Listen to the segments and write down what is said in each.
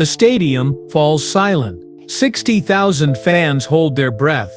The stadium falls silent. 60,000 fans hold their breath.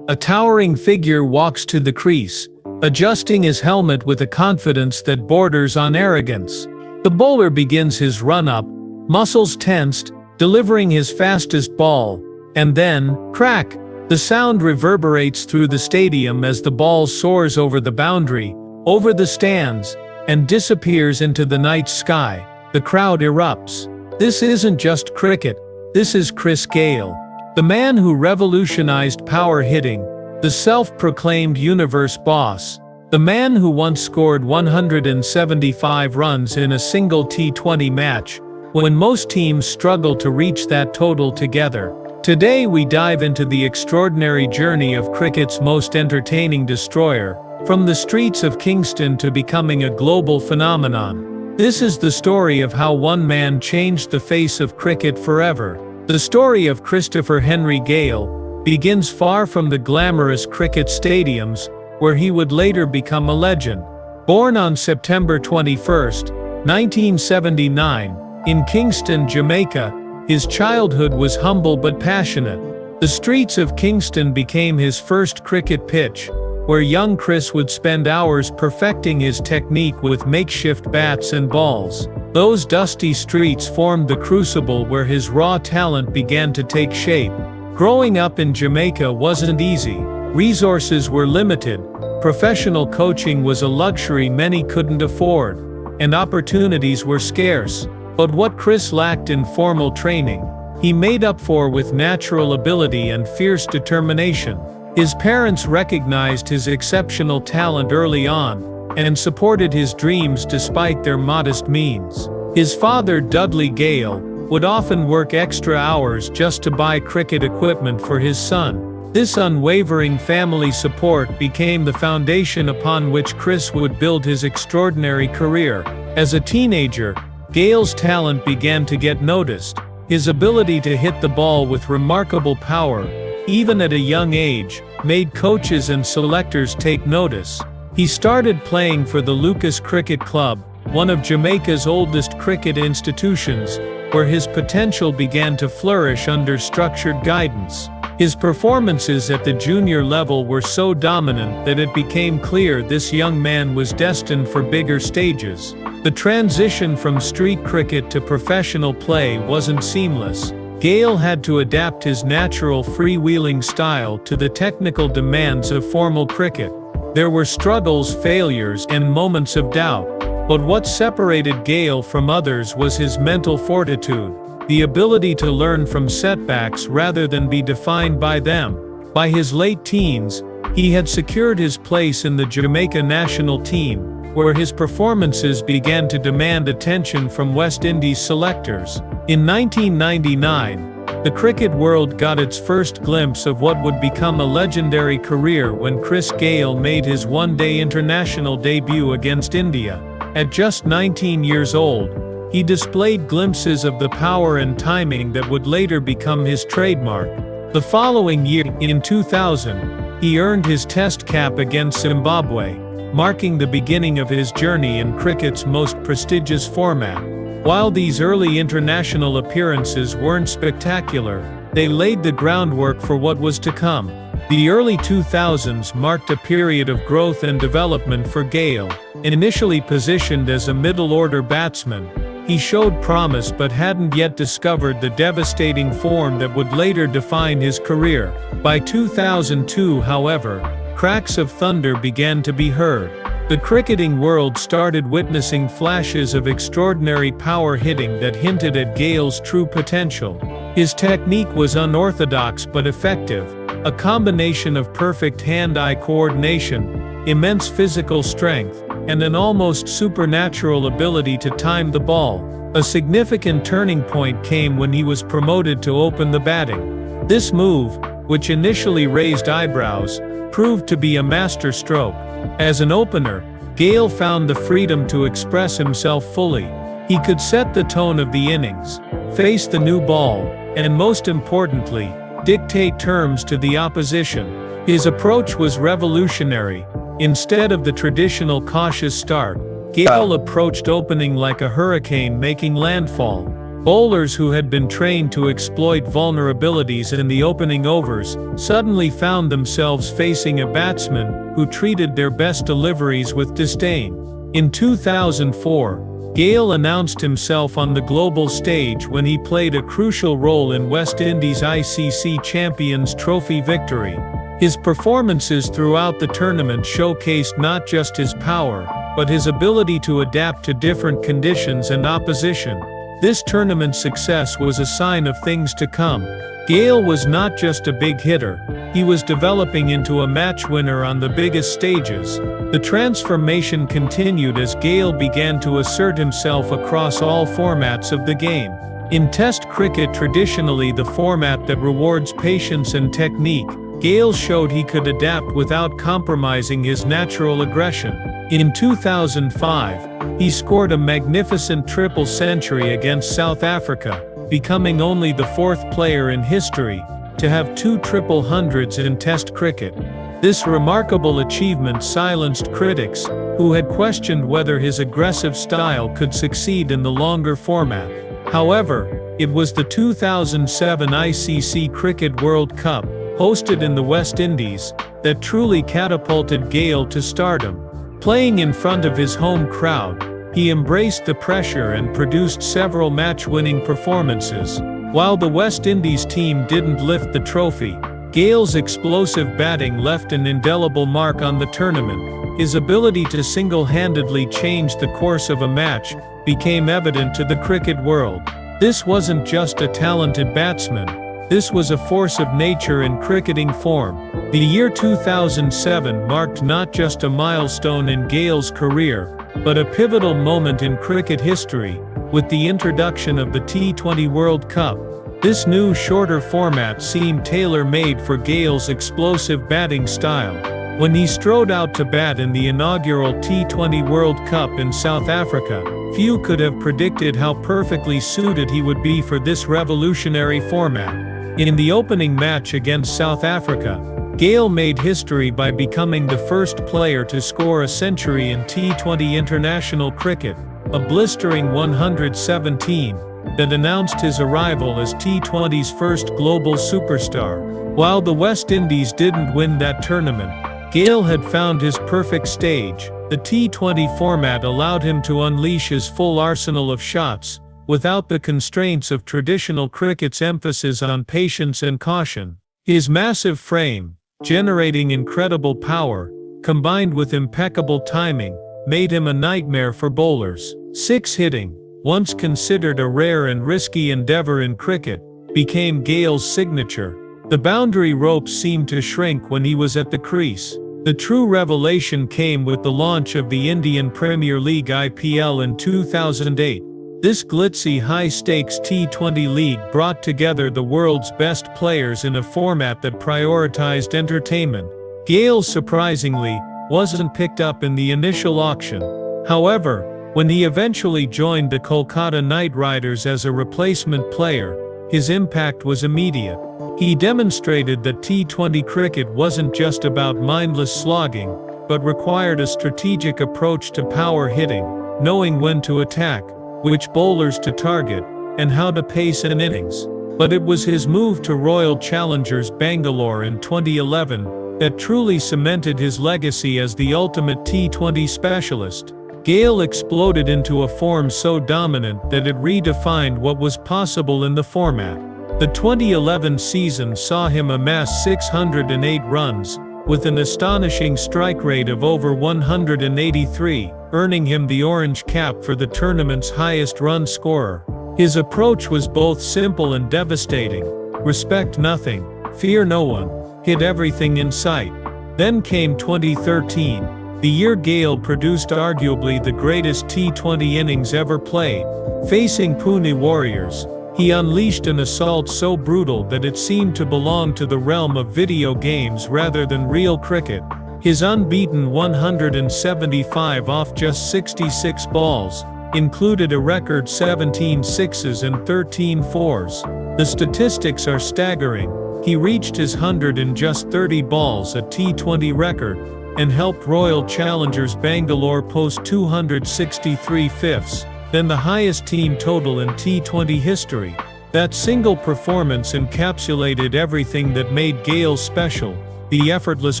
A towering figure walks to the crease, adjusting his helmet with a confidence that borders on arrogance. The bowler begins his run-up, muscles tensed, delivering his fastest ball, and then, crack! The sound reverberates through the stadium as the ball soars over the boundary, over the stands, and disappears into the night sky. The crowd erupts. This isn't just cricket, this is Chris Gayle, the man who revolutionized power hitting, the self-proclaimed universe boss, the man who once scored 175 runs in a single T20 match, when most teams struggle to reach that total together. Today we dive into the extraordinary journey of cricket's most entertaining destroyer, from the streets of Kingston to becoming a global phenomenon. This is the story of how one man changed the face of cricket forever. The story of Christopher Henry Gayle begins far from the glamorous cricket stadiums, where he would later become a legend. Born on September 21, 1979, in Kingston, Jamaica, his childhood was humble but passionate. The streets of Kingston became his first cricket pitch, where young Chris would spend hours perfecting his technique with makeshift bats and balls. Those dusty streets formed the crucible where his raw talent began to take shape. Growing up in Jamaica wasn't easy. Resources were limited, professional coaching was a luxury many couldn't afford, and opportunities were scarce. But what Chris lacked in formal training, he made up for with natural ability and fierce determination. His parents recognized his exceptional talent early on, and supported his dreams despite their modest means. His father, Dudley Gayle, would often work extra hours just to buy cricket equipment for his son. This unwavering family support became the foundation upon which Chris would build his extraordinary career. As a teenager, Gayle's talent began to get noticed. His ability to hit the ball with remarkable power, even at a young age, made coaches and selectors take notice. He started playing for the Lucas Cricket Club, one of Jamaica's oldest cricket institutions, where his potential began to flourish under structured guidance. His performances at the junior level were so dominant that it became clear this young man was destined for bigger stages. The transition from street cricket to professional play wasn't seamless. Gayle had to adapt his natural freewheeling style to the technical demands of formal cricket. There were struggles, failures, and moments of doubt. But what separated Gayle from others was his mental fortitude, the ability to learn from setbacks rather than be defined by them. By his late teens, he had secured his place in the Jamaica national team, where his performances began to demand attention from West Indies selectors. In 1999, the cricket world got its first glimpse of what would become a legendary career when Chris Gayle made his one-day international debut against India. At just 19 years old, he displayed glimpses of the power and timing that would later become his trademark. The following year, in 2000, he earned his Test cap against Zimbabwe, marking the beginning of his journey in cricket's most prestigious format. While these early international appearances weren't spectacular, they laid the groundwork for what was to come. The early 2000s marked a period of growth and development for Gayle. Initially positioned as a middle-order batsman, he showed promise but hadn't yet discovered the devastating form that would later define his career. By 2002, however, cracks of thunder began to be heard. The cricketing world started witnessing flashes of extraordinary power hitting that hinted at Gayle's true potential. His technique was unorthodox but effective, a combination of perfect hand-eye coordination, immense physical strength, and an almost supernatural ability to time the ball. A significant turning point came when he was promoted to open the batting. This move, which initially raised eyebrows, proved to be a masterstroke. As an opener, Gayle found the freedom to express himself fully. He could set the tone of the innings, face the new ball, and most importantly, dictate terms to the opposition. His approach was revolutionary. Instead of the traditional cautious start, Gayle approached opening like a hurricane making landfall. Bowlers who had been trained to exploit vulnerabilities in the opening overs suddenly found themselves facing a batsman who treated their best deliveries with disdain. In 2004, Gayle announced himself on the global stage when he played a crucial role in West Indies' ICC Champions Trophy victory. His performances throughout the tournament showcased not just his power, but his ability to adapt to different conditions and opposition. This tournament success was a sign of things to come. Gayle was not just a big hitter, he was developing into a match winner on the biggest stages. The transformation continued as Gayle began to assert himself across all formats of the game. In Test cricket, traditionally the format that rewards patience and technique, Gayle showed he could adapt without compromising his natural aggression. In 2005, he scored a magnificent triple century against South Africa, becoming only the fourth player in history to have 2 triple hundreds in Test cricket. This remarkable achievement silenced critics, who had questioned whether his aggressive style could succeed in the longer format. However, it was the 2007 ICC Cricket World Cup, hosted in the West Indies, that truly catapulted Gayle to stardom. Playing in front of his home crowd, he embraced the pressure and produced several match-winning performances. While the West Indies team didn't lift the trophy, Gayle's explosive batting left an indelible mark on the tournament. His ability to single-handedly change the course of a match became evident to the cricket world. This wasn't just a talented batsman, this was a force of nature in cricketing form. The year 2007 marked not just a milestone in Gayle's career, but a pivotal moment in cricket history, with the introduction of the T20 World Cup. This new shorter format seemed tailor-made for Gayle's explosive batting style. When he strode out to bat in the inaugural T20 World Cup in South Africa, few could have predicted how perfectly suited he would be for this revolutionary format. In the opening match against South Africa, Gayle made history by becoming the first player to score a century in T20 international cricket, a blistering 117, that announced his arrival as T20's first global superstar. While the West Indies didn't win that tournament, Gayle had found his perfect stage. The T20 format allowed him to unleash his full arsenal of shots, without the constraints of traditional cricket's emphasis on patience and caution. His massive frame, generating incredible power, combined with impeccable timing, made him a nightmare for bowlers. Six hitting, once considered a rare and risky endeavor in cricket, became Gayle's signature. The boundary ropes seemed to shrink when he was at the crease. The true revelation came with the launch of the Indian Premier League (IPL) in 2008. This glitzy high-stakes T20 league brought together the world's best players in a format that prioritized entertainment. Gayle, surprisingly, wasn't picked up in the initial auction. However, when he eventually joined the Kolkata Knight Riders as a replacement player, his impact was immediate. He demonstrated that T20 cricket wasn't just about mindless slogging, but required a strategic approach to power hitting, knowing when to attack, which bowlers to target, and how to pace an innings. But it was his move to Royal Challengers Bangalore in 2011 that truly cemented his legacy as the ultimate T20 specialist. Gayle exploded into a form so dominant that it redefined what was possible in the format. The 2011 season saw him amass 608 runs, with an astonishing strike rate of over 183, earning him the orange cap for the tournament's highest run scorer. His approach was both simple and devastating. Respect nothing, fear no one, hit everything in sight. Then came 2013, the year Gayle produced arguably the greatest T20 innings ever played. Facing Pune Warriors, he unleashed an assault so brutal that it seemed to belong to the realm of video games rather than real cricket. His unbeaten 175 off just 66 balls included a record 17 sixes and 13 fours. The statistics are staggering. He reached his 100 in just 30 balls, a T20 record, and helped Royal Challengers Bangalore post 263 fifths. then the highest team total in T20 history. That single performance encapsulated everything that made Gayle special: the effortless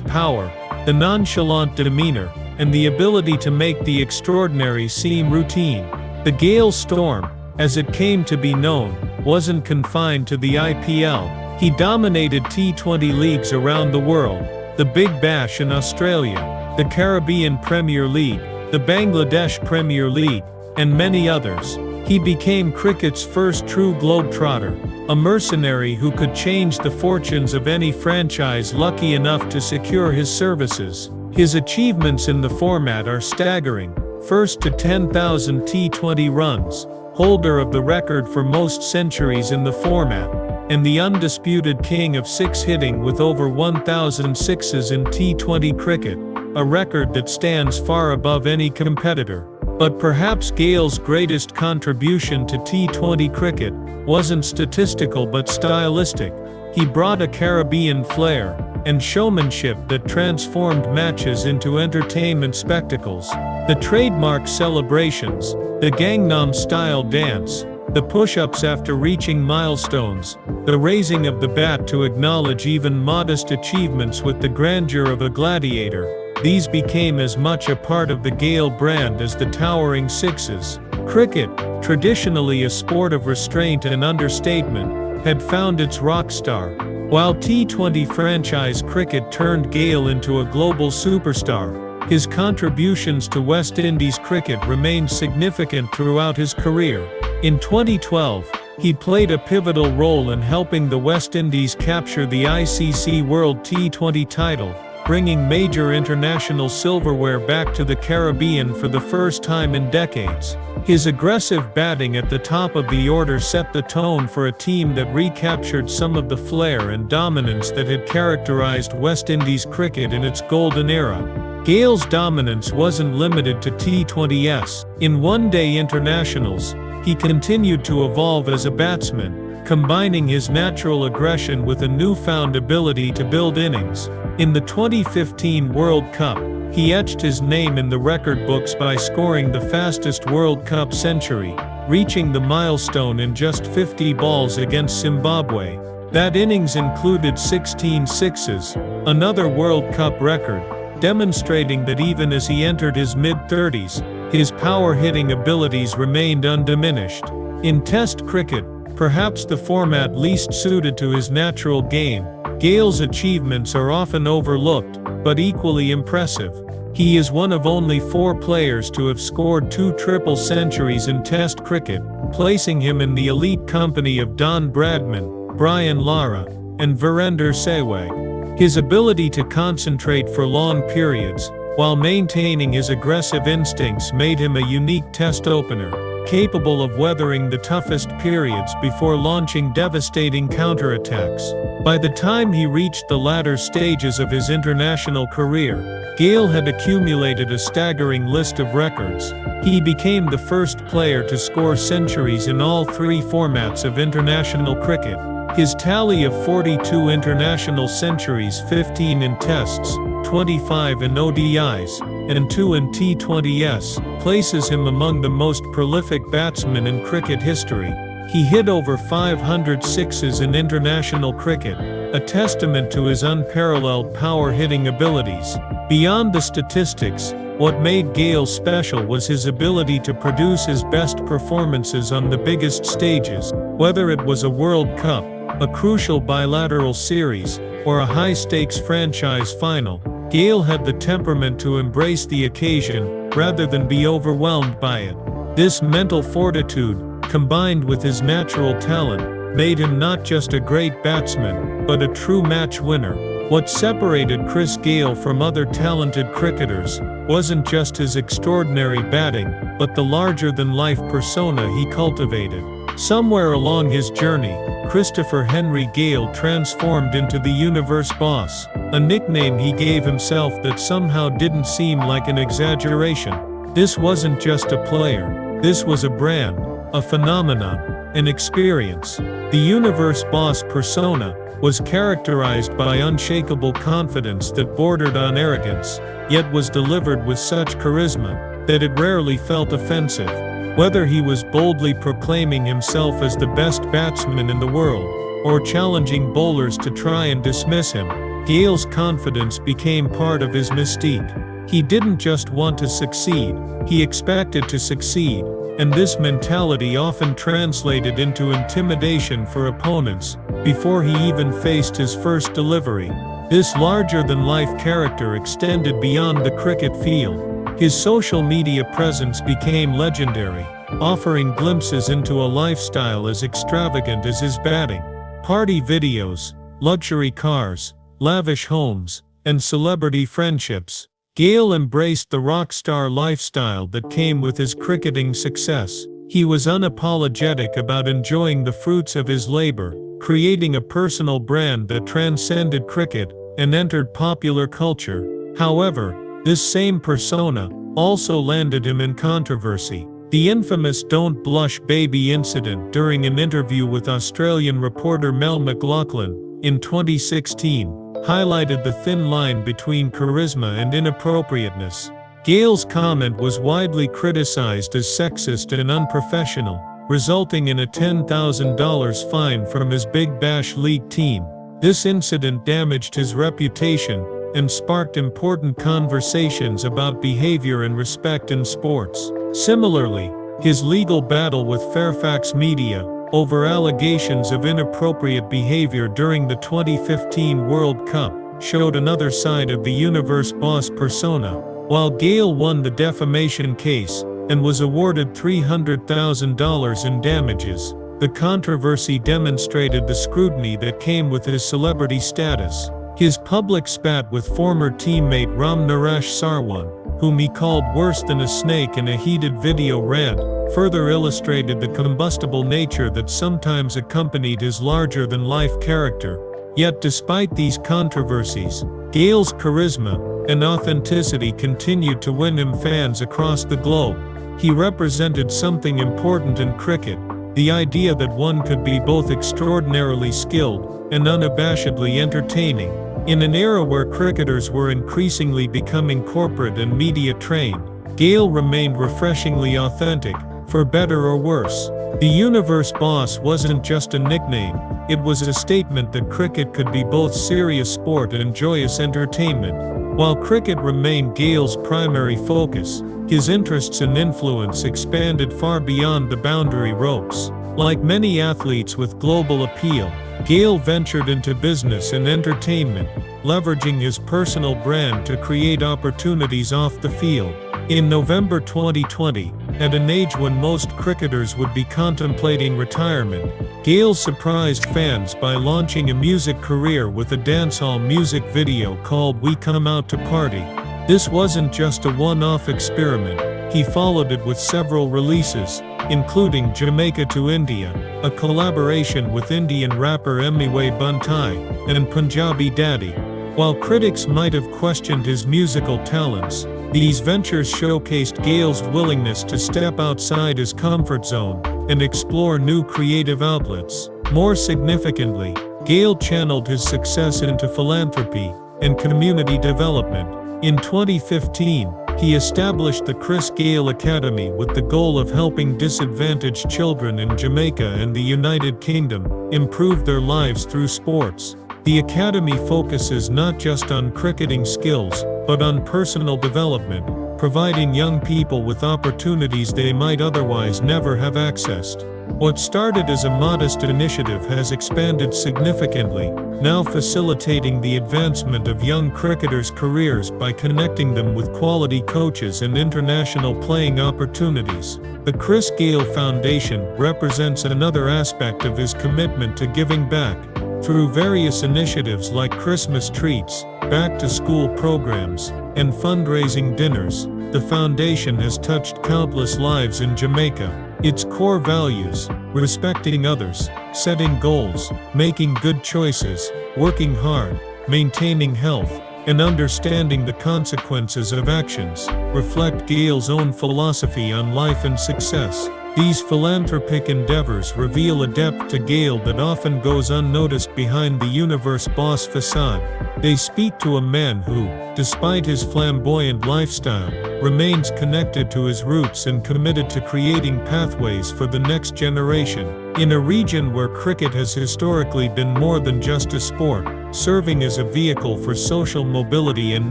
power, the nonchalant demeanor, and the ability to make the extraordinary seem routine. The Gayle Storm, as it came to be known, wasn't confined to the IPL. He dominated T20 leagues around the world: the Big Bash in Australia, the Caribbean Premier League, the Bangladesh Premier League, and many others. He became cricket's first true globetrotter, a mercenary who could change the fortunes of any franchise lucky enough to secure his services. His achievements in the format are staggering: first to 10,000 T20 runs, holder of the record for most centuries in the format, and the undisputed king of six hitting with over 1,000 sixes in T20 cricket, a record that stands far above any competitor. But perhaps Gayle's greatest contribution to T20 cricket wasn't statistical but stylistic. He brought a Caribbean flair and showmanship that transformed matches into entertainment spectacles. The trademark celebrations, the Gangnam-style dance, the push-ups after reaching milestones, the raising of the bat to acknowledge even modest achievements with the grandeur of a gladiator, these became as much a part of the Gayle brand as the towering sixes. Cricket, traditionally a sport of restraint and understatement, had found its rock star. While T20 franchise cricket turned Gayle into a global superstar, his contributions to West Indies cricket remained significant throughout his career. In 2012, he played a pivotal role in helping the West Indies capture the ICC World T20 title, bringing major international silverware back to the Caribbean for the first time in decades. His aggressive batting at the top of the order set the tone for a team that recaptured some of the flair and dominance that had characterized West Indies cricket in its golden era. Gayle's dominance wasn't limited to T20s. In one-day internationals, he continued to evolve as a batsman, combining his natural aggression with a newfound ability to build innings. In the 2015 World Cup, he etched his name in the record books by scoring the fastest World Cup century, reaching the milestone in just 50 balls against Zimbabwe. That innings included 16 sixes, another World Cup record, demonstrating that even as he entered his mid-30s, his power-hitting abilities remained undiminished. In Test cricket, perhaps the format least suited to his natural game, Gayle's achievements are often overlooked, but equally impressive. He is one of only 4 players to have scored 2 triple centuries in Test cricket, placing him in the elite company of Don Bradman, Brian Lara, and Virender Sehwag. His ability to concentrate for long periods, while maintaining his aggressive instincts, made him a unique Test opener, capable of weathering the toughest periods before launching devastating counterattacks. By the time he reached the latter stages of his international career, Gayle had accumulated a staggering list of records. He became the first player to score centuries in all 3 formats of international cricket. His tally of 42 international centuries, 15 in Tests, 25 in ODIs, and 2 in T20s, places him among the most prolific batsmen in cricket history. He hit over 500 sixes in international cricket, a testament to his unparalleled power-hitting abilities. Beyond the statistics, what made Gayle special was his ability to produce his best performances on the biggest stages. Whether it was a World Cup, a crucial bilateral series, or a high-stakes franchise final, Gayle had the temperament to embrace the occasion, rather than be overwhelmed by it. This mental fortitude, combined with his natural talent, made him not just a great batsman, but a true match winner. What separated Chris Gayle from other talented cricketers wasn't just his extraordinary batting, but the larger-than-life persona he cultivated. Somewhere along his journey, Christopher Henry Gayle transformed into the Universe Boss, a nickname he gave himself that somehow didn't seem like an exaggeration. This wasn't just a player. This was a brand, a phenomenon, an experience. The Universe Boss persona was characterized by unshakable confidence that bordered on arrogance, yet was delivered with such charisma that it rarely felt offensive. Whether he was boldly proclaiming himself as the best batsman in the world, or challenging bowlers to try and dismiss him, Gayle's confidence became part of his mystique. He didn't just want to succeed, he expected to succeed, and this mentality often translated into intimidation for opponents before he even faced his first delivery. This larger-than-life character extended beyond the cricket field. His social media presence became legendary, offering glimpses into a lifestyle as extravagant as his batting. Party videos, luxury cars, lavish homes, and celebrity friendships. Gayle embraced the rock star lifestyle that came with his cricketing success. He was unapologetic about enjoying the fruits of his labor, creating a personal brand that transcended cricket and entered popular culture. However, this same persona also landed him in controversy. The infamous "Don't Blush Baby" incident during an interview with Australian reporter Mel McLaughlin in 2016 highlighted the thin line between charisma and inappropriateness. Gayle's comment was widely criticized as sexist and unprofessional, resulting in a $10,000 fine from his Big Bash League team. This incident damaged his reputation and sparked important conversations about behavior and respect in sports. Similarly, his legal battle with Fairfax Media over allegations of inappropriate behavior during the 2015 World Cup showed another side of the universe boss persona. While Gayle won the defamation case and was awarded $300,000 in damages, the controversy demonstrated the scrutiny that came with his celebrity status. His public spat with former teammate Ram Naresh Sarwan, whom he called worse than a snake in a heated video rant, further illustrated the combustible nature that sometimes accompanied his larger-than-life character. Yet despite these controversies, Gayle's charisma and authenticity continued to win him fans across the globe. He represented something important in cricket, the idea that one could be both extraordinarily skilled and unabashedly entertaining. In an era where cricketers were increasingly becoming corporate and media-trained, Gayle remained refreshingly authentic, for better or worse. The Universe Boss wasn't just a nickname, it was a statement that cricket could be both serious sport and joyous entertainment. While cricket remained Gayle's primary focus, his interests and influence expanded far beyond the boundary ropes. Like many athletes with global appeal, Gayle ventured into business and entertainment, leveraging his personal brand to create opportunities off the field. In November 2020, at an age when most cricketers would be contemplating retirement, Gayle surprised fans by launching a music career with a dancehall music video called "We Come Out to Party." This wasn't just a one-off experiment, he followed it with several releases, including "Jamaica to India," a collaboration with Indian rapper Emiway Buntai, and "Punjabi Daddy." While critics might have questioned his musical talents, these ventures showcased Gayle's willingness to step outside his comfort zone and explore new creative outlets. More significantly, Gayle channeled his success into philanthropy and community development. In 2015, he established the Chris Gayle Academy with the goal of helping disadvantaged children in Jamaica and the United Kingdom improve their lives through sports. The academy focuses not just on cricketing skills, but on personal development, providing young people with opportunities they might otherwise never have accessed. What started as a modest initiative has expanded significantly, now facilitating the advancement of young cricketers' careers by connecting them with quality coaches and international playing opportunities. The Chris Gayle Foundation represents another aspect of his commitment to giving back. Through various initiatives like Christmas treats, back-to-school programs, and fundraising dinners, the foundation has touched countless lives in Jamaica. Its core values, respecting others, setting goals, making good choices, working hard, maintaining health, and understanding the consequences of actions, reflect Gayle's own philosophy on life and success. These philanthropic endeavors reveal a depth to Gayle that often goes unnoticed behind the Universe Boss facade. They speak to a man who, despite his flamboyant lifestyle, remains connected to his roots and committed to creating pathways for the next generation. In a region where cricket has historically been more than just a sport, serving as a vehicle for social mobility and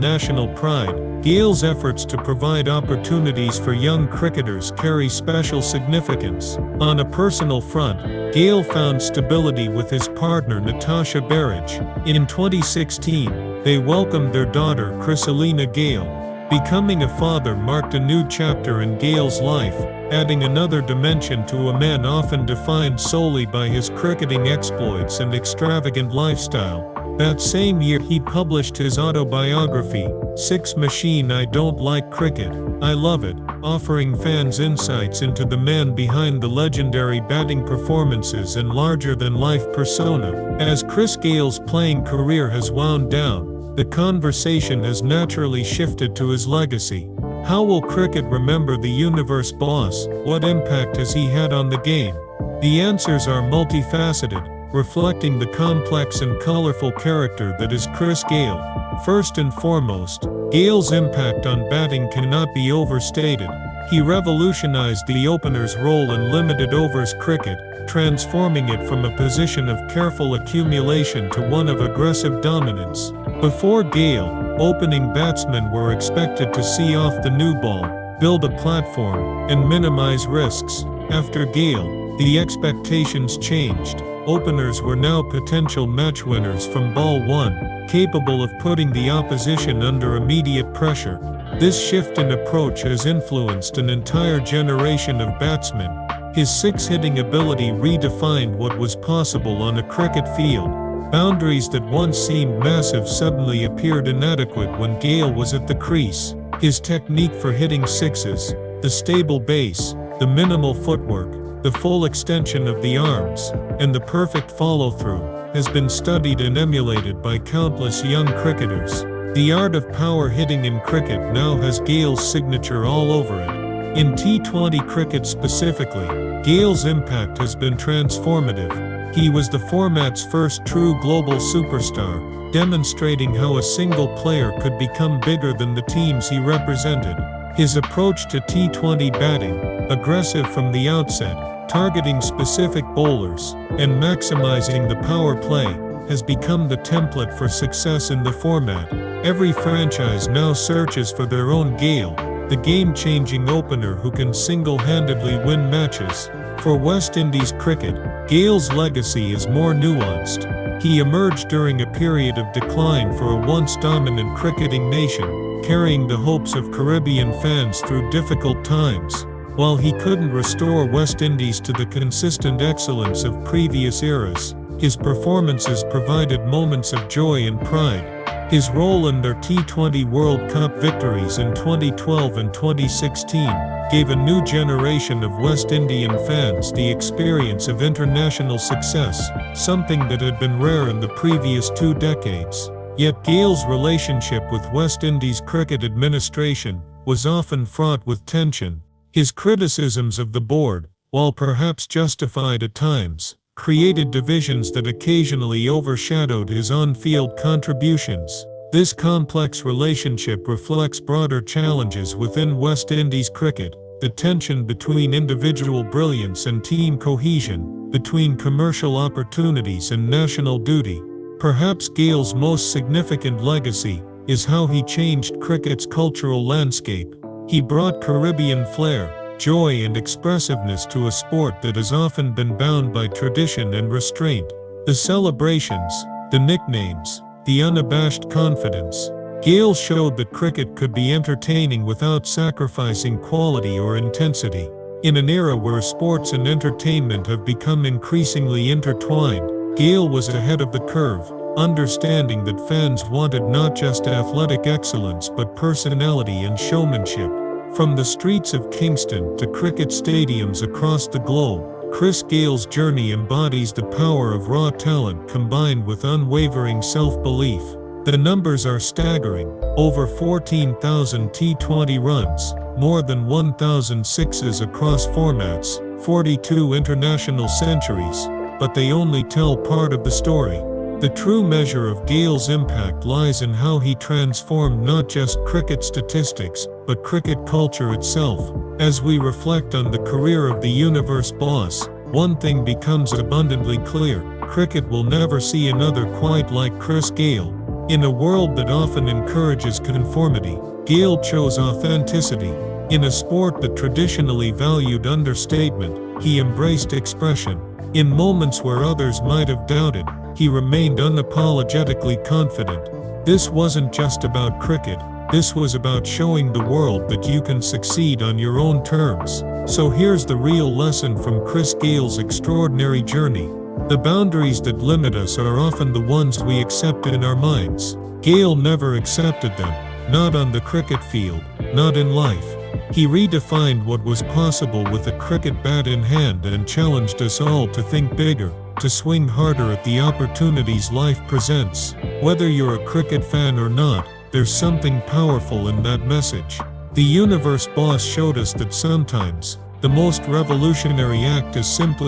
national pride, Gayle's efforts to provide opportunities for young cricketers carry special significance. On a personal front, Gayle found stability with his partner Natasha Berridge. In 2016, they welcomed their daughter Chrysalina Gayle. Becoming a father marked a new chapter in Gayle's life, adding another dimension to a man often defined solely by his cricketing exploits and extravagant lifestyle. That same year he published his autobiography, Six Machine. I Don't Like Cricket, I Love It, offering fans insights into the man behind the legendary batting performances and larger-than-life persona. As Chris Gayle's playing career has wound down, the conversation has naturally shifted to his legacy. How will cricket remember the universe boss? What impact has he had on the game? The answers are multifaceted, reflecting the complex and colorful character that is Chris Gayle. First and foremost, Gayle's impact on batting cannot be overstated. He revolutionized the opener's role in limited overs cricket, transforming it from a position of careful accumulation to one of aggressive dominance. Before Gayle, opening batsmen were expected to see off the new ball, build a platform, and minimize risks. After Gayle, the expectations changed. Openers were now potential match winners from ball one, capable of putting the opposition under immediate pressure. This shift in approach has influenced an entire generation of batsmen. His six-hitting ability redefined what was possible on a cricket field. Boundaries that once seemed massive suddenly appeared inadequate when Gayle was at the crease. His technique for hitting sixes, the stable base, the minimal footwork, the full extension of the arms, and the perfect follow-through, has been studied and emulated by countless young cricketers. The art of power hitting in cricket now has Gayle's signature all over it. In T20 cricket specifically, Gayle's impact has been transformative. He was the format's first true global superstar, demonstrating how a single player could become bigger than the teams he represented. His approach to T20 batting, aggressive from the outset, targeting specific bowlers, and maximizing the power play, has become the template for success in the format. Every franchise now searches for their own Gayle, the game-changing opener who can single-handedly win matches. For West Indies cricket, Gayle's legacy is more nuanced. He emerged during a period of decline for a once dominant cricketing nation, carrying the hopes of Caribbean fans through difficult times. While he couldn't restore West Indies to the consistent excellence of previous eras, his performances provided moments of joy and pride. His role in their T20 World Cup victories in 2012 and 2016 gave a new generation of West Indian fans the experience of international success, something that had been rare in the previous 2 decades. Yet Gayle's relationship with West Indies cricket administration was often fraught with tension. His criticisms of the board, while perhaps justified at times, created divisions that occasionally overshadowed his on-field contributions. This complex relationship reflects broader challenges within West Indies cricket, the tension between individual brilliance and team cohesion, between commercial opportunities and national duty. Perhaps Gayle's most significant legacy is how he changed cricket's cultural landscape. He brought Caribbean flair, joy and expressiveness to a sport that has often been bound by tradition and restraint. The celebrations, the nicknames, the unabashed confidence. Gayle showed that cricket could be entertaining without sacrificing quality or intensity. In an era where sports and entertainment have become increasingly intertwined, Gayle was ahead of the curve, understanding that fans wanted not just athletic excellence but personality and showmanship. From the streets of Kingston to cricket stadiums across the globe, Chris Gayle's journey embodies the power of raw talent combined with unwavering self-belief. The numbers are staggering: over 14,000 T20 runs, more than 1,000 sixes across formats, 42 international centuries, but they only tell part of the story. The true measure of Gayle's impact lies in how he transformed not just cricket statistics, but cricket culture itself. As we reflect on the career of the universe boss, one thing becomes abundantly clear: cricket will never see another quite like Chris Gayle. In a world that often encourages conformity, Gayle chose authenticity. In a sport that traditionally valued understatement, he embraced expression. In moments where others might have doubted, he remained unapologetically confident. This wasn't just about cricket, this was about showing the world that you can succeed on your own terms. So here's the real lesson from Chris Gayle's extraordinary journey. The boundaries that limit us are often the ones we accept in our minds. Gayle never accepted them, not on the cricket field, not in life. He redefined what was possible with a cricket bat in hand and challenged us all to think bigger, to swing harder at the opportunities life presents. Whether you're a cricket fan or not, there's something powerful in that message. The universe boss showed us that sometimes, the most revolutionary act is simply